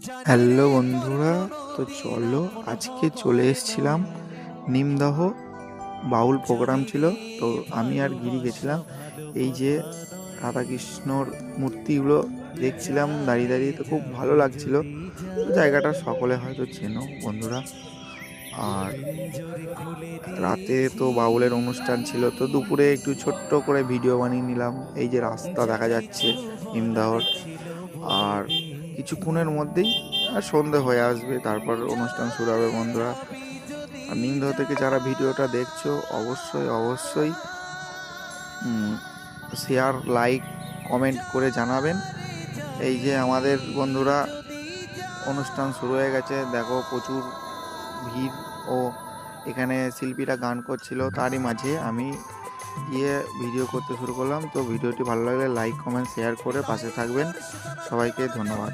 Hello বন্ধুরা, তো চলো আজকে চলে এসেছিলাম নিমদহ। বাউল প্রোগ্রাম ছিল, তো আমি আর গিরি গেছিলাম। এই যে রাধাকৃষ্ণর মূর্তিগুলো দেখছিলাম দাঁড়িয়ে দাঁড়িয়ে, তো খুব ভালো লাগছিল। তো জায়গাটা সকলে হয়তো চেনো বন্ধুরা। আর রাতে তো বাউলের অনুষ্ঠান ছিল, তো দুপুরে একটু ছোট্ট করে ভিডিও বানিয়ে নিলাম। এই যে রাস্তা দেখা যাচ্ছে নিমদহর, আর কিছুক্ষণের মধ্যেই আর সন্ধে হয়ে আসবে, তারপর অনুষ্ঠান শুরু হবে বন্ধুরা। আর নিমদহ থেকে যারা ভিডিওটা দেখছো, অবশ্যই অবশ্যই শেয়ার, লাইক, কমেন্ট করে জানাবেন। এই যে আমাদের বন্ধুরা অনুষ্ঠান শুরু হয়ে গেছে, দেখো প্রচুর ভিড়। ও এখানে শিল্পীরা গান করছিল, তারই মাঝে আমি গিয়ে ভিডিও করতে শুরু করলাম। তো ভিডিওটি ভালো লাগলে লাইক, কমেন্ট, শেয়ার করে পাশে থাকবেন। সবাইকে ধন্যবাদ।